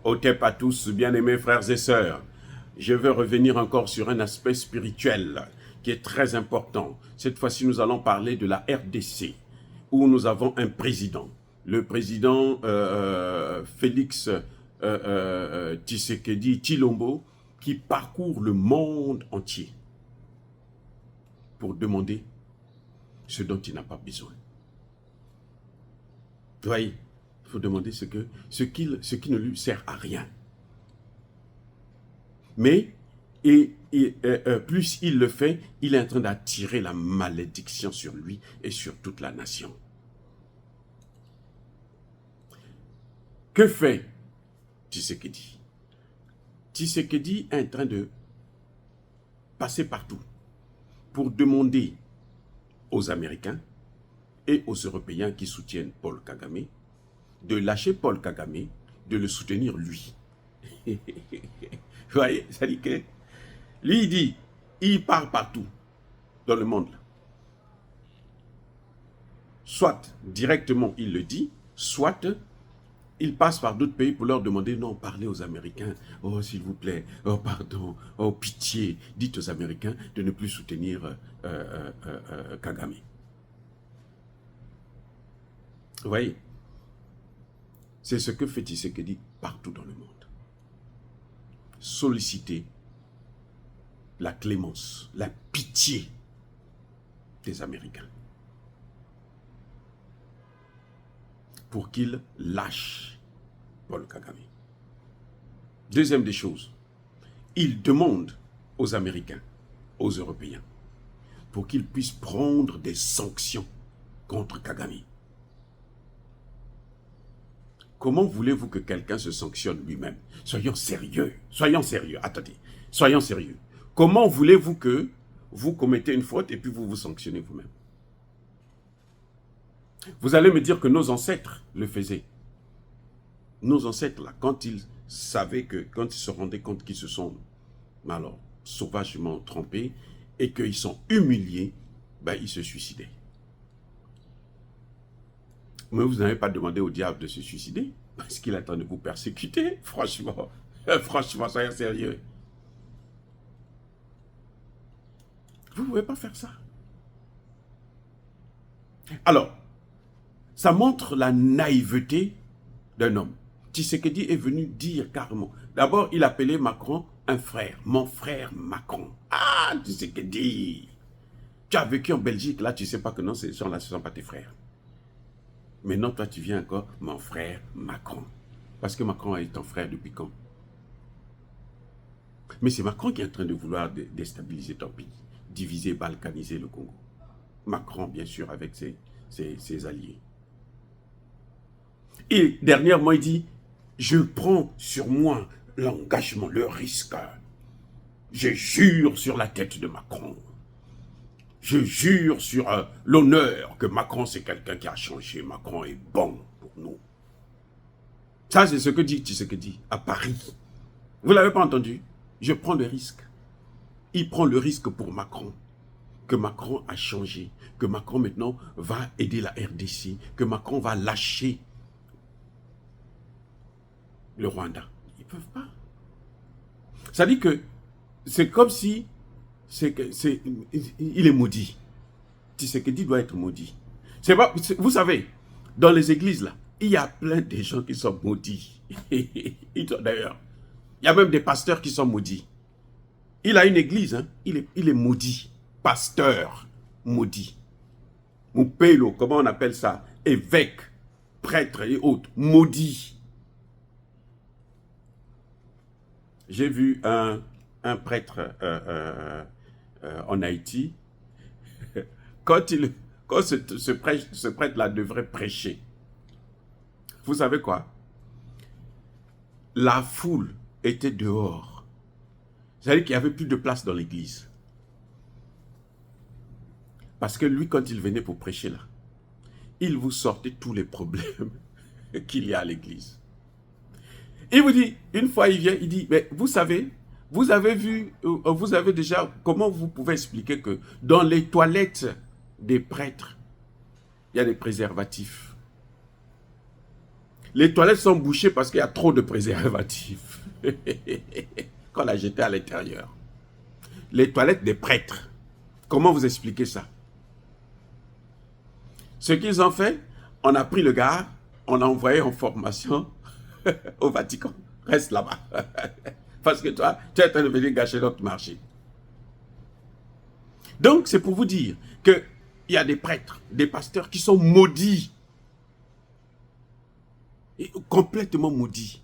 Otep à tous, bien-aimés frères et sœurs. Je veux revenir encore sur un aspect spirituel qui est très important. Cette fois-ci, nous allons parler de la RDC, où nous avons un président. Le président Félix Tshisekedi Tshilombo, qui parcourt le monde entier pour demander ce dont il n'a pas besoin. Vous voyez, il faut demander ce qui ne lui sert à rien. Mais plus il le fait, il est en train d'attirer la malédiction sur lui et sur toute la nation. Que fait Tshisekedi? Tshisekedi est en train de passer partout pour demander aux Américains et aux Européens qui soutiennent Paul Kagame de lâcher Paul Kagame, de le soutenir lui. Vous voyez, ça dit que lui, il dit, il part partout dans le monde. Soit directement, il le dit, soit il passe par d'autres pays pour leur demander, non, parlez aux Américains, oh s'il vous plaît, oh pardon, oh pitié, dites aux Américains de ne plus soutenir Kagame. Vous voyez, c'est ce que fait Tshisekedi partout dans le monde. Solliciter la clémence, la pitié des Américains pour qu'ils lâchent Paul Kagame. Deuxième des choses, il demande aux Américains, aux Européens, pour qu'ils puissent prendre des sanctions contre Kagame. Comment voulez-vous que quelqu'un se sanctionne lui-même? Soyons sérieux, attendez, soyons sérieux. Comment voulez-vous que vous commettez une faute et puis vous vous sanctionnez vous-même? Vous allez me dire que nos ancêtres le faisaient. Nos ancêtres, là, quand ils savaient que, quand ils se rendaient compte qu'ils se sont alors sauvagement trompés et qu'ils sont humiliés, ben, ils se suicidaient. Mais vous n'avez pas demandé au diable de se suicider parce qu'il attend de vous persécuter. Franchement, soyez sérieux. Vous ne pouvez pas faire ça. Alors, ça montre la naïveté d'un homme. Tshisekedi est venu dire carrément. D'abord, il appelait Macron un frère. Mon frère Macron. Ah, Tshisekedi. Tu as vécu en Belgique, là, tu ne sais pas que non, ces gens-là, ce ne sont pas tes frères. Mais non, toi, tu viens encore, mon frère Macron. Parce que Macron est ton frère depuis quand? Mais c'est Macron qui est en train de vouloir déstabiliser ton pays, diviser, balkaniser le Congo. Macron, bien sûr, avec ses alliés. Et dernièrement, il dit, je prends sur moi l'engagement, le risque. Je jure sur la tête de Macron. Je jure sur l'honneur que Macron, c'est quelqu'un qui a changé. Macron est bon pour nous. Ça, c'est ce que dit Tshisekedi à Paris. Vous ne l'avez pas entendu? Je prends le risque. Il prend le risque pour Macron. Que Macron a changé. Que Macron, maintenant, va aider la RDC. Que Macron va lâcher le Rwanda. Ils ne peuvent pas. Ça dit que c'est comme si il est maudit. Tshisekedi doit être maudit. Vous savez, dans les églises, là, il y a plein de gens qui sont maudits. D'ailleurs, il y a même des pasteurs qui sont maudits. Il a une église, hein, il est maudit. Pasteur maudit. Moupelo, comment on appelle ça? Évêque, prêtre et autres, maudit. J'ai vu un prêtre en Haïti, quand ce prêtre-là devrait prêcher, vous savez quoi? La foule était dehors. C'est-à-dire qu'il n'y avait plus de place dans l'église. Parce que lui, quand il venait pour prêcher là, il vous sortait tous les problèmes qu'il y a à l'église. Il vous dit, une fois il vient, il dit, mais vous savez, vous avez déjà, comment vous pouvez expliquer que dans les toilettes des prêtres, il y a des préservatifs. Les toilettes sont bouchées parce qu'il y a trop de préservatifs. Qu'on a jeté à l'intérieur. Les toilettes des prêtres. Comment vous expliquez ça? Ce qu'ils ont fait, on a pris le gars, on a envoyé en formation au Vatican. Reste là-bas. Parce que toi, tu es en train de venir gâcher notre marché. Donc, c'est pour vous dire qu'il y a des prêtres, des pasteurs qui sont maudits. Et complètement maudits.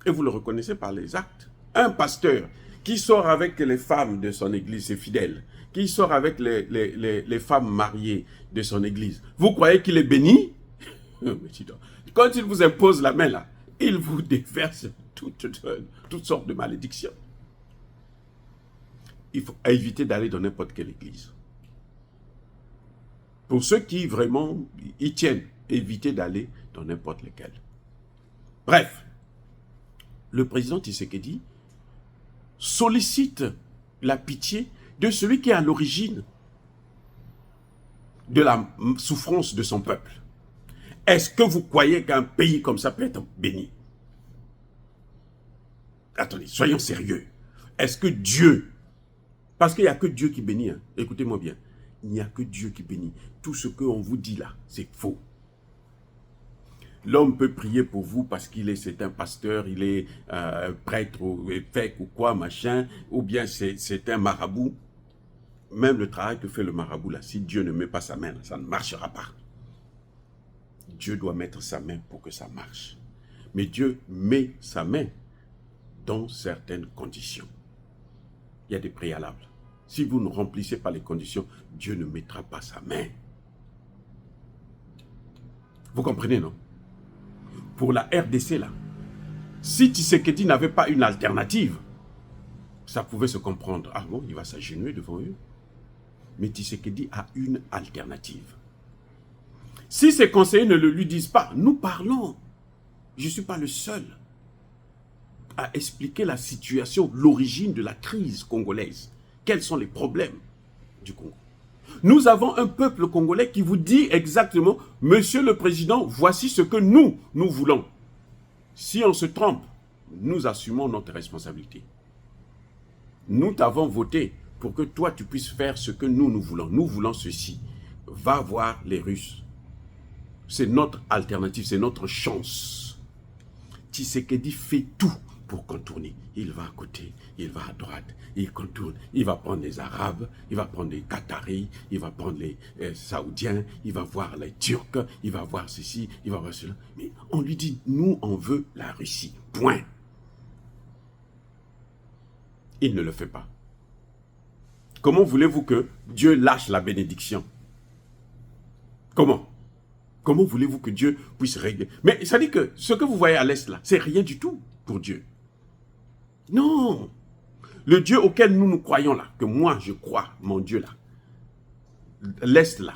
Et vous le reconnaissez par les actes. Un pasteur qui sort avec les femmes de son église, ses fidèles, qui sort avec les femmes mariées de son église, vous croyez qu'il est béni? Quand il vous impose la main là, il vous déverse toutes sortes de malédictions. Il faut éviter d'aller dans n'importe quelle église. Pour ceux qui vraiment y tiennent, évitez d'aller dans n'importe lequel. Bref, le président Tshisekedi sollicite la pitié de celui qui est à l'origine de la souffrance de son peuple. Est-ce que vous croyez qu'un pays comme ça peut être béni? Attendez, soyons sérieux. Est-ce que Dieu, parce qu'il n'y a que Dieu qui bénit, hein, écoutez-moi bien, il n'y a que Dieu qui bénit. Tout ce qu'on vous dit là, c'est faux. L'homme peut prier pour vous parce c'est un pasteur, il est prêtre ou évêque ou quoi, machin, ou bien c'est un marabout. Même le travail que fait le marabout là, si Dieu ne met pas sa main, ça ne marchera pas. Dieu doit mettre sa main pour que ça marche. Mais Dieu met sa main dans certaines conditions. Il y a des préalables. Si vous ne remplissez pas les conditions, Dieu ne mettra pas sa main. Vous comprenez, non? Pour la RDC, là, si Tshisekedi n'avait pas une alternative, ça pouvait se comprendre. Ah bon, il va s'agenouiller devant eux. Mais Tshisekedi a une alternative. Si ses conseillers ne le lui disent pas, nous parlons. Je ne suis pas le seul à expliquer la situation, l'origine de la crise congolaise. Quels sont les problèmes du Congo? Nous avons un peuple congolais qui vous dit exactement, Monsieur le Président, voici ce que nous voulons. Si on se trompe, nous assumons notre responsabilité. Nous t'avons voté pour que toi tu puisses faire ce que nous voulons. Nous voulons ceci. Va voir les Russes. C'est notre alternative, c'est notre chance. Tshisekedi fait tout pour contourner. Il va à côté, il va à droite, il contourne, il va prendre les Arabes, il va prendre les Qataris, il va prendre les Saoudiens, il va voir les Turcs, il va voir ceci, il va voir cela. Mais on lui dit, nous on veut la Russie, point. Il ne le fait pas. Comment voulez-vous que Dieu lâche la bénédiction? Comment? Comment voulez-vous que Dieu puisse régler? Mais ça dit que ce que vous voyez à l'Est là, c'est rien du tout pour Dieu. Non. Le Dieu auquel nous croyons là, que moi je crois, mon Dieu là, l'Est là,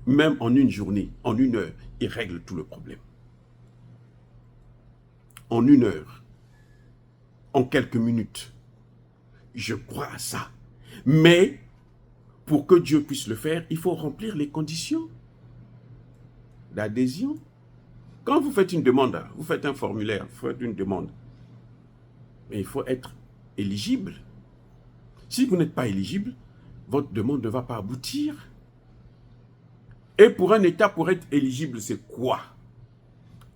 même en une journée, en une heure, il règle tout le problème. En une heure, en quelques minutes, je crois à ça. Mais, pour que Dieu puisse le faire, il faut remplir les conditions d'adhésion. Quand vous faites une demande, vous faites un formulaire, vous faites une demande, mais il faut être éligible. Si vous n'êtes pas éligible, votre demande ne va pas aboutir. Et pour un État, pour être éligible, c'est quoi?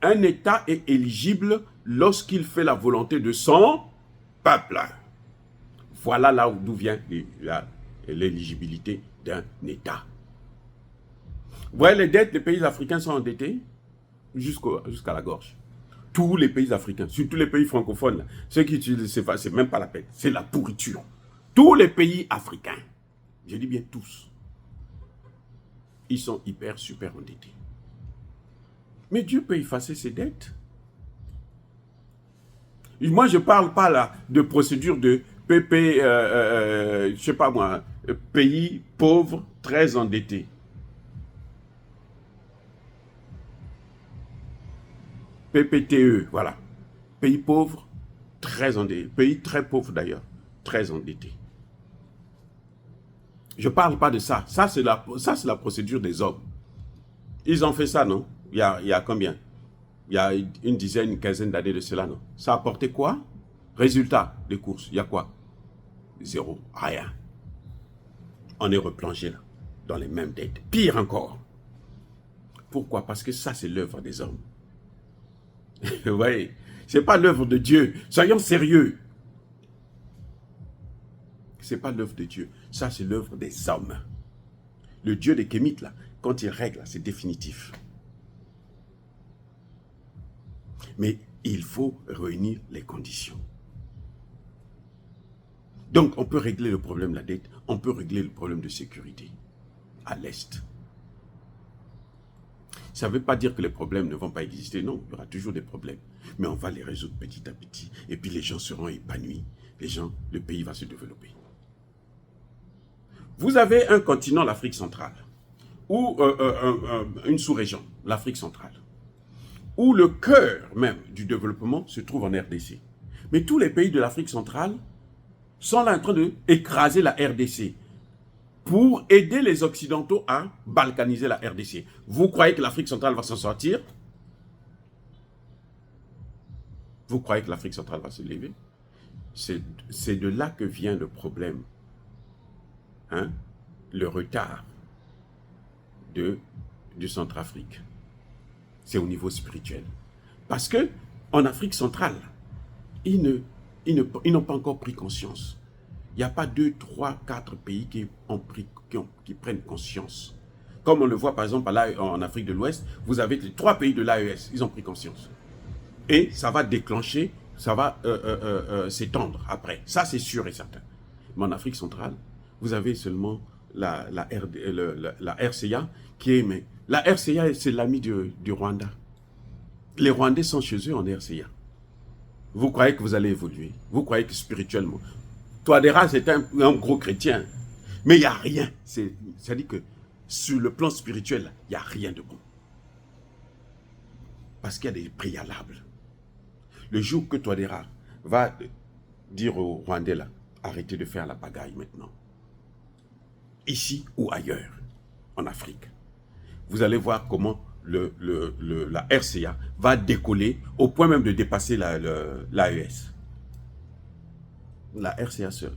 Un État est éligible lorsqu'il fait la volonté de son peuple. Voilà là d'où vient l'éligibilité d'un État. Vous voyez, les dettes des pays africains sont endettés jusqu'à la gorge. Tous les pays africains, surtout les pays francophones, là, ceux qui utilisent CFA, c'est même pas la peine, c'est la pourriture. Tous les pays africains, je dis bien tous, ils sont super endettés. Mais Dieu peut effacer ses dettes. Et moi, je ne parle pas là de procédure de PP, je ne sais pas moi, pays pauvres, très endettés. PPTE, voilà. Pays pauvres, très endettés. Pays très pauvres d'ailleurs, très endettés. Je ne parle pas de ça. Ça, c'est la procédure des hommes. Ils ont fait ça, non? il y a combien? Il y a une dizaine, une quinzaine d'années de cela, non? Ça a apporté quoi? Résultat des courses, il y a quoi? Zéro, rien. On est replongé là, dans les mêmes dettes. Pire encore. Pourquoi? Parce que ça, c'est l'œuvre des hommes. Vous voyez? Ce n'est pas l'œuvre de Dieu. Soyons sérieux. Ce n'est pas l'œuvre de Dieu. Ça, c'est l'œuvre des hommes. Le Dieu des Kémites, là, quand il règle, c'est définitif. Mais il faut réunir les conditions. Donc, on peut régler le problème de la dette, on peut régler le problème de sécurité à l'Est. Ça ne veut pas dire que les problèmes ne vont pas exister, non, il y aura toujours des problèmes. Mais on va les résoudre petit à petit, et puis les gens seront épanouis, le pays va se développer. Vous avez un continent, l'Afrique centrale, ou une sous-région, l'Afrique centrale, où le cœur même du développement se trouve en RDC. Mais tous les pays de l'Afrique centrale sont là en train d'écraser la RDC pour aider les Occidentaux à balkaniser la RDC. Vous croyez que l'Afrique centrale va s'en sortir? Vous croyez que l'Afrique centrale va se lever? C'est de là que vient le problème. Hein? Le retard du Centrafrique. C'est au niveau spirituel. Parce que en Afrique centrale, ils n'ont pas encore pris conscience. Il n'y a pas 2, 3, 4 pays qui prennent conscience. Comme on le voit par exemple en Afrique de l'Ouest, vous avez les 3 pays de l'AES, ils ont pris conscience. Et ça va déclencher, ça va s'étendre après. Ça, c'est sûr et certain. Mais en Afrique centrale, vous avez seulement la RCA qui est... Mais la RCA, c'est l'ami du Rwanda. Les Rwandais sont chez eux en RCA. Vous croyez que vous allez évoluer. Vous croyez que spirituellement... Touadéra, c'est un gros chrétien. Mais il n'y a rien. C'est-à-dire que sur le plan spirituel, il n'y a rien de bon. Parce qu'il y a des préalables. Le jour que Touadéra va dire aux Rwandais, là, arrêtez de faire la pagaille maintenant. Ici ou ailleurs, en Afrique. Vous allez voir comment la RCA va décoller au point même de dépasser l'AES. La RCA seule.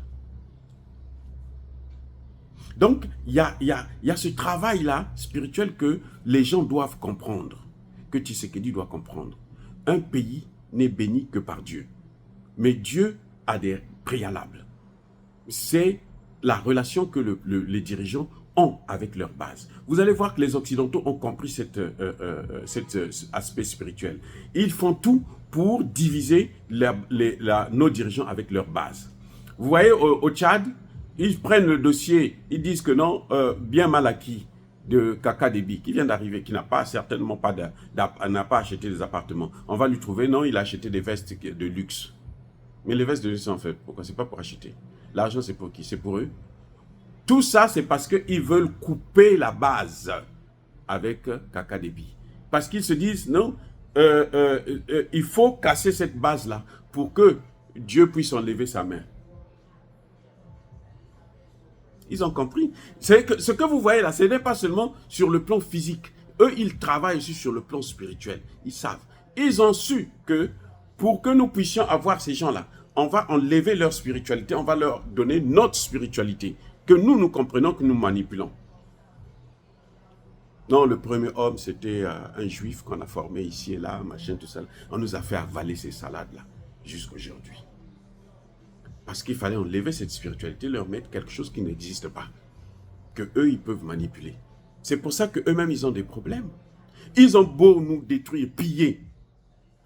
Donc, il y a ce travail-là spirituel que les gens doivent comprendre, que Tshisekedi doit comprendre. Un pays n'est béni que par Dieu. Mais Dieu a des préalables. C'est la relation que les dirigeants ont avec leur base. Vous allez voir que les Occidentaux ont compris cet aspect spirituel. Ils font tout pour diviser nos dirigeants avec leur base. Vous voyez, au Tchad, ils prennent le dossier, ils disent que non, bien mal acquis de Kaka Déby, qui vient d'arriver, qui n'a pas certainement n'a pas acheté des appartements. On va lui trouver, non, il a acheté des vestes de luxe. Mais les vestes de luxe, en fait, pourquoi? C'est pas pour acheter. L'argent, c'est pour qui? C'est pour eux. Tout ça, c'est parce qu'ils veulent couper la base avec Kaka Déby. Parce qu'ils se disent, non, il faut casser cette base-là pour que Dieu puisse enlever sa main. Ils ont compris. C'est que ce que vous voyez là, ce n'est pas seulement sur le plan physique. Eux, ils travaillent aussi sur le plan spirituel. Ils savent. Ils ont su que pour que nous puissions avoir ces gens-là, on va enlever leur spiritualité, on va leur donner notre spiritualité, que nous comprenons, que nous manipulons. Non, le premier homme, c'était un juif qu'on a formé ici et là, machin, tout ça. On nous a fait avaler ces salades-là, jusqu'aujourd'hui. Parce qu'il fallait enlever cette spiritualité, leur mettre quelque chose qui n'existe pas. Que eux, ils peuvent manipuler. C'est pour ça qu'eux-mêmes, ils ont des problèmes. Ils ont beau nous détruire, piller.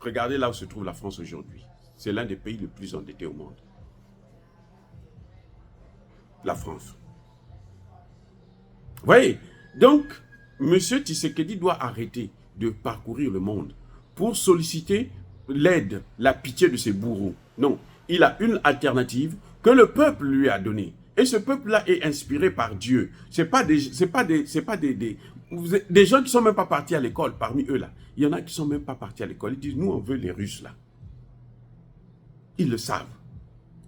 Regardez là où se trouve la France aujourd'hui. C'est l'un des pays les plus endettés au monde. La France. Vous voyez? Donc, M. Tshisekedi doit arrêter de parcourir le monde pour solliciter l'aide, la pitié de ses bourreaux. Non, il a une alternative que le peuple lui a donnée. Et ce peuple-là est inspiré par Dieu. Ce n'est pas des gens qui ne sont même pas partis à l'école parmi eux là. Il y en a qui ne sont même pas partis à l'école. Ils disent, nous on veut les Russes là. Ils le savent.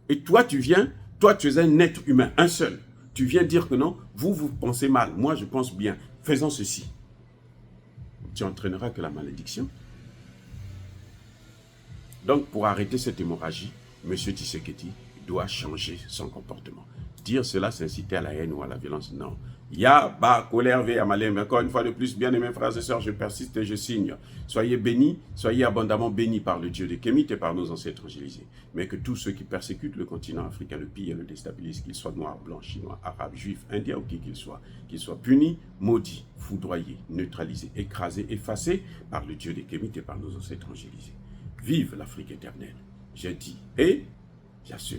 Et toi tu viens, toi tu es un être humain, un seul. Tu viens dire que non, vous pensez mal, moi je pense bien. Faisons ceci. tu entraîneras que la malédiction. Donc, pour arrêter cette hémorragie, M. Tshisekedi doit changer son comportement. Dire cela, c'est inciter à la haine ou à la violence, non. Yaba, colère, veille, malin. Encore une fois de plus, bien aimés frères et sœurs, je persiste et je signe. Soyez bénis, soyez abondamment bénis par le Dieu des Kémites et par nos ancêtres angélisés. Mais que tous ceux qui persécutent le continent africain, le pillent et le déstabilisent, qu'ils soient noirs, blancs, chinois, arabes, juifs, indiens ou qui qu'ils soient punis, maudits, foudroyés, neutralisés, écrasés, effacés par le Dieu des Kémites et par nos ancêtres angélisés. Vive l'Afrique éternelle, j'ai dit et j'assume.